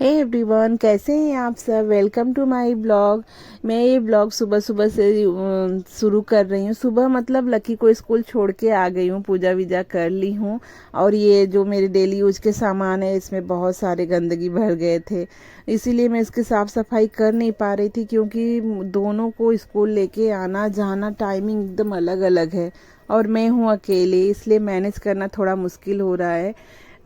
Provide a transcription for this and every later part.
Hey everyone, कैसे हैं आप सब। Welcome to my blog. मैं ये ब्लॉग सुबह सुबह से शुरू कर रही हूँ। सुबह मतलब लकी को स्कूल छोड़ के आ गई हूँ, पूजा वीजा कर ली हूँ। और ये जो मेरे डेली यूज के सामान है इसमें बहुत सारे गंदगी भर गए थे, इसीलिए मैं इसकी साफ़ सफाई कर नहीं पा रही थी, क्योंकि दोनों को स्कूल लेके आना जाना टाइमिंग एकदम अलग अलग है और मैं हूँ अकेले, इसलिए मैनेज करना थोड़ा मुश्किल हो रहा है।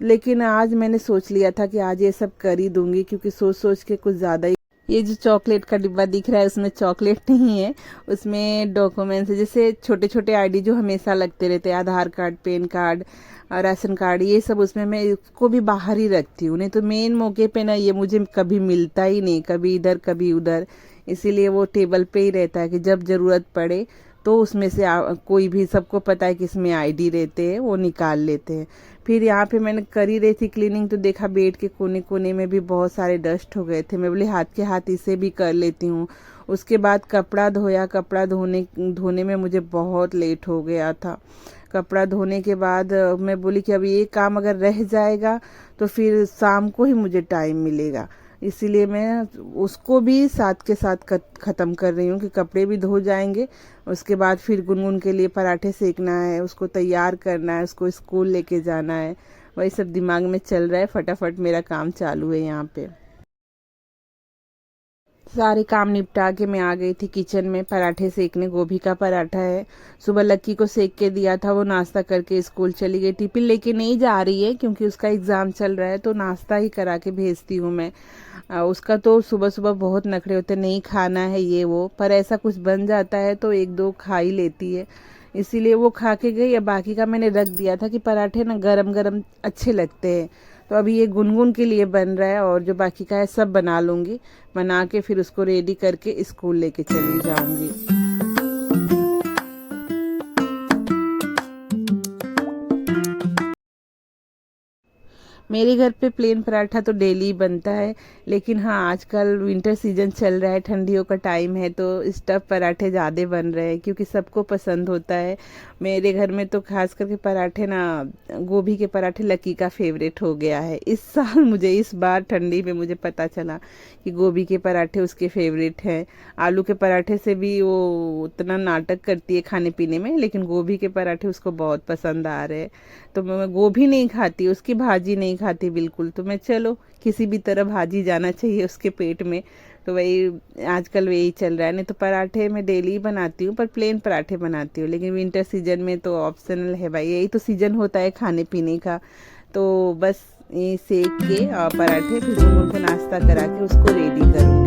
लेकिन आज मैंने सोच लिया था कि आज ये सब कर ही दूंगी, क्योंकि सोच सोच के कुछ ज़्यादा ही। ये जो चॉकलेट का डिब्बा दिख रहा है उसमें चॉकलेट नहीं है, उसमें डॉक्यूमेंट्स है, जैसे छोटे छोटे आईडी जो हमेशा लगते रहते हैं, आधार कार्ड, पैन कार्ड और राशन कार्ड, ये सब उसमें मैं इसको भी बाहर ही रखती हूँ। नहीं तो मेन मौके पे ना ये मुझे कभी मिलता ही नहीं, कभी इधर कभी उधर, इसीलिए वो टेबल पे ही रहता है कि जब ज़रूरत पड़े तो उसमें से कोई भी, सबको पता है कि इसमें आईडी रहते हैं, वो निकाल लेते हैं। फिर यहाँ पे मैंने कर ही रही थी क्लीनिंग, तो देखा बेड के कोने कोने में भी बहुत सारे डस्ट हो गए थे। मैं बोली हाथ के हाथ इसे भी कर लेती हूँ। उसके बाद कपड़ा धोया। कपड़ा धोने में मुझे बहुत लेट हो गया था। कपड़ा धोने के बाद मैं बोली कि अब ये काम अगर रह जाएगा तो फिर शाम को ही मुझे टाइम मिलेगा, इसीलिए मैं उसको भी साथ के साथ ख़त्म कर रही हूँ कि कपड़े भी धो जाएंगे। उसके बाद फिर गुनगुन के लिए पराठे सेकना है, उसको तैयार करना है, उसको स्कूल लेके जाना है, वही सब दिमाग में चल रहा है। फटाफट मेरा काम चालू है यहाँ पे। सारे काम निपटा के मैं आ गई थी किचन में पराठे सेकने। गोभी का पराठा है, सुबह लक्की को सेक के दिया था, वो नाश्ता करके स्कूल चली गई। टिफिन लेके नहीं जा रही है क्योंकि उसका एग्ज़ाम चल रहा है, तो नाश्ता ही करा के भेजती हूँ मैं। उसका तो सुबह सुबह बहुत नखरे होते, नहीं खाना है ये वो, पर ऐसा कुछ बन जाता है तो एक दो खा ही लेती है, इसीलिए वो खा के गई। अब बाकी का मैंने रख दिया था कि पराठे ना गरम गरम अच्छे लगते हैं, तो अभी ये गुनगुन के लिए बन रहा है और जो बाकी का है सब बना लूँगी। बना के फिर उसको रेडी करके स्कूल लेके चली जाऊँगी। मेरे घर पे प्लेन पराठा तो डेली बनता है, लेकिन हाँ आजकल विंटर सीजन चल रहा है, ठंडियों का टाइम है, तो स्टफ पराठे ज़्यादा बन रहे हैं क्योंकि सबको पसंद होता है। मेरे घर में तो खास करके पराठे ना, गोभी के पराठे लकी का फेवरेट हो गया है। इस साल मुझे, इस बार ठंडी में मुझे पता चला कि गोभी के पराठे उसके फेवरेट हैं। आलू के पराठे से भी वो उतना नाटक करती है खाने पीने में, लेकिन गोभी के पराठे उसको बहुत पसंद आ रहे हैं। तो मैं गोभी नहीं खाती, उसकी भाजी नहीं खाती बिल्कुल, तो मैं चलो किसी भी तरह भाजी जाना चाहिए उसके पेट में, तो वही आजकल वही चल रहा है। नहीं तो पराठे मैं डेली बनाती हूँ, पर प्लेन पराठे बनाती हूँ, लेकिन विंटर सीजन में तो ऑप्शनल है भाई, यही तो सीजन होता है खाने पीने का। तो बस ये सेक के और पराठे फिर उनको नाश्ता करा के उसको रेडी करूँगी।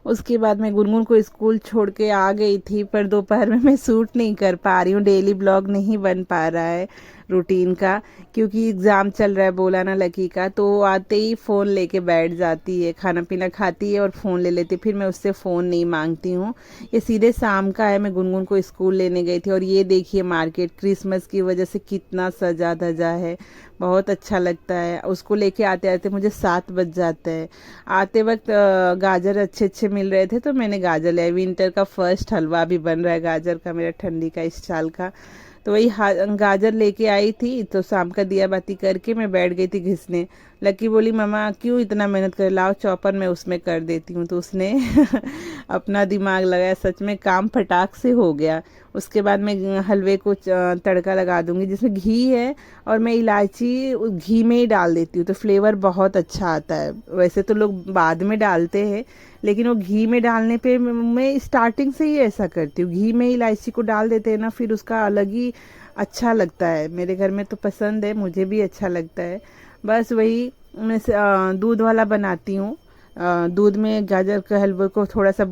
उसके बाद मैं गुनगुन को स्कूल छोड़ के आ गई थी, पर दोपहर में मैं शूट नहीं कर पा रही हूँ, डेली ब्लॉग नहीं बन पा रहा है रूटीन का, क्योंकि एग्ज़ाम चल रहा है बोला ना लकी का, तो आते ही फ़ोन लेके बैठ जाती है, खाना पीना खाती है और फ़ोन ले लेती है, फिर मैं उससे फ़ोन नहीं मांगती हूँ। ये सीधे शाम का है, मैं गुनगुन को स्कूल लेने गई थी और ये देखिए मार्केट क्रिसमस की वजह से कितना सजा धजा है, बहुत अच्छा लगता है। उसको लेके आते आते मुझे 7 बज जाते हैं। आते वक्त गाजर अच्छे अच्छे मिल रहे थे तो मैंने गाजर लिया। विंटर का फर्स्ट हलवा भी बन रहा है गाजर का मेरा, ठंडी का इस साल का, तो वही गाजर लेके आई थी। तो शाम का दिया बाती करके मैं बैठ गई थी घिसने। लकी बोली मम्मा क्यों इतना मेहनत कर, लाओ चॉपर मैं उसमें कर देती हूँ, तो उसने अपना दिमाग लगाया, सच में काम फटाक से हो गया। उसके बाद मैं हलवे को तड़का लगा दूंगी, जिसमें घी है और मैं इलायची घी में ही डाल देती हूँ, तो फ्लेवर बहुत अच्छा आता है। वैसे तो लोग बाद में डालते हैं, लेकिन वो घी में डालने पे मैं स्टार्टिंग से ही ऐसा करती हूँ, घी में इलायची को डाल देते हैं ना, फिर उसका अलग ही अच्छा लगता है। मेरे घर में तो पसंद है, मुझे भी अच्छा लगता है। बस वही मैं दूध वाला बनाती हूँ। दूध में गाजर के हलवे को थोड़ा सा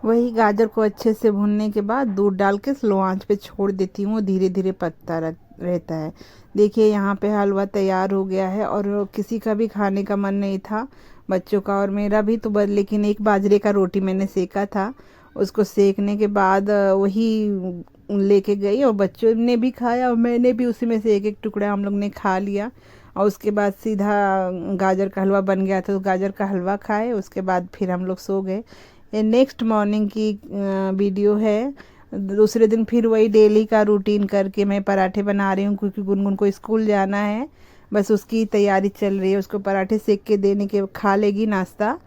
वही गाजर को अच्छे से भूनने के बाद दूध डाल के स्लो आंच पे छोड़ देती हूँ, धीरे धीरे पकता रहता है। देखिए यहाँ पे हलवा तैयार हो गया है और किसी का भी खाने का मन नहीं था, बच्चों का और मेरा भी तो बस, लेकिन एक बाजरे का रोटी मैंने सेका था। उसको सेकने के बाद वही लेके गई और बच्चों ने भी खाया और मैंने भी उसी में से एक एक टुकड़ा हम लोग ने खा लिया। और उसके बाद सीधा गाजर का हलवा बन गया था, तो गाजर का हलवा खाए, उसके बाद फिर हम लोग सो गए। ये नेक्स्ट मॉर्निंग की वीडियो है। दूसरे दिन फिर वही डेली का रूटीन करके मैं पराठे बना रही हूँ, क्योंकि गुनगुन को स्कूल जाना है। बस उसकी तैयारी चल रही है। उसको पराठे सेक के देने के खा लेगी नाश्ता,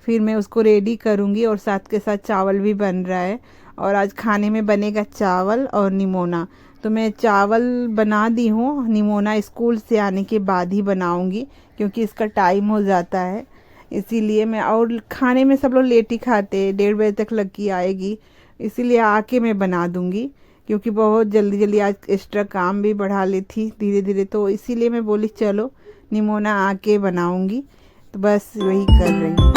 फिर मैं उसको रेडी करूँगी। और साथ के साथ चावल भी बन रहा है, और आज खाने में बनेगा चावल और निमोना। तो मैं चावल बना दी हूँ, निमोना स्कूल से आने के बाद ही बनाऊँगी, क्योंकि इसका टाइम हो जाता है इसीलिए मैं। और खाने में सब लोग लेट ही खाते हैं, 1:30 बजे तक लड़की आएगी, इसीलिए आके मैं बना दूंगी। क्योंकि बहुत जल्दी जल्दी आज एक्स्ट्रा काम भी बढ़ा ली थी धीरे धीरे, तो इसीलिए मैं बोली चलो निमोना आके बनाऊंगी। तो बस वही कर रही हूँ।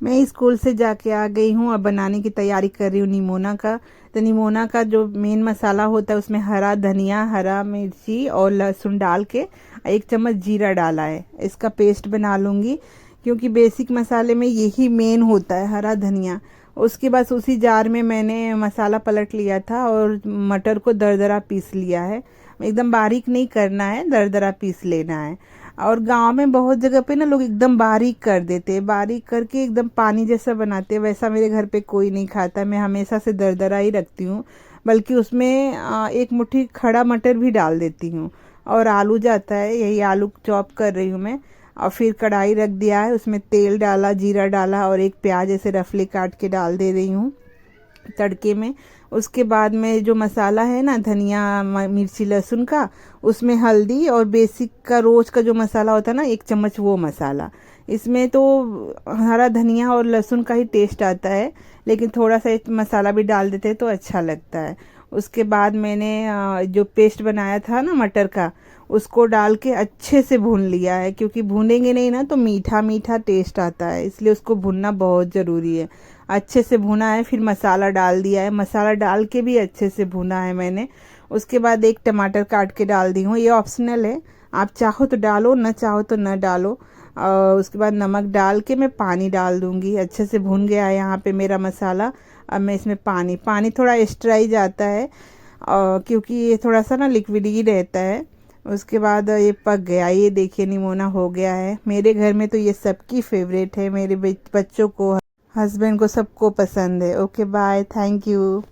मैं स्कूल से जाके आ गई हूँ, अब बनाने की तैयारी कर रही हूँ निमोना का। तो निमोना का जो मेन मसाला होता है, उसमें हरा धनिया, हरा मिर्ची और लहसुन डाल के 1 चम्मच जीरा डाला है। इसका पेस्ट बना लूँगी, क्योंकि बेसिक मसाले में यही मेन होता है, हरा धनिया। उसके बाद उसी जार में मैंने मसाला पलट लिया था और मटर को दरदरा पीस लिया है। एकदम बारीक नहीं करना है, दरदरा पीस लेना है। और गांव में बहुत जगह पे ना लोग एकदम बारीक कर देते हैं, बारीक करके एकदम पानी जैसा बनाते हैं। वैसा मेरे घर पे कोई नहीं खाता, मैं हमेशा से दरदरा ही रखती हूँ। बल्कि उसमें एक मुट्ठी खड़ा मटर भी डाल देती हूँ, और आलू जाता है, यही आलू चॉप कर रही हूँ मैं। और फिर कढ़ाई रख दिया है, उसमें तेल डाला, जीरा डाला और एक प्याज ऐसे रफली काट के डाल दे रही हूँ तड़के में। उसके बाद में जो मसाला है ना, धनिया मिर्ची लहसुन का, उसमें हल्दी और बेसिक का रोज का जो मसाला होता है ना, 1 चम्मच वो मसाला। इसमें तो हरा धनिया और लहसुन का ही टेस्ट आता है, लेकिन थोड़ा सा एक मसाला भी डाल देते हैं तो अच्छा लगता है। उसके बाद मैंने जो पेस्ट बनाया था ना मटर का, उसको डाल के अच्छे से भून लिया है। क्योंकि भूनेंगे नहीं ना तो मीठा मीठा टेस्ट आता है, इसलिए उसको भूनना बहुत ज़रूरी है। अच्छे से भुना है, फिर मसाला डाल दिया है, मसाला डाल के भी अच्छे से भुना है मैंने। उसके बाद एक टमाटर काट के डाल दी हूँ, ये ऑप्शनल है, आप चाहो तो डालो, न चाहो तो न डालो। और उसके बाद नमक डाल के मैं पानी डाल दूँगी। अच्छे से भुन गया है यहाँ पे मेरा मसाला। अब मैं इसमें पानी पानी थोड़ा एक्स्ट्रा ही जाता है, क्योंकि ये थोड़ा सा ना लिक्विड ही रहता है। उसके बाद ये पक गया, ये देखिए निमोना हो गया है। मेरे घर में तो ये सबकी फेवरेट है, मेरे बच्चों को, हस्बैंड को, सबको पसंद है। Okay bye, thank you.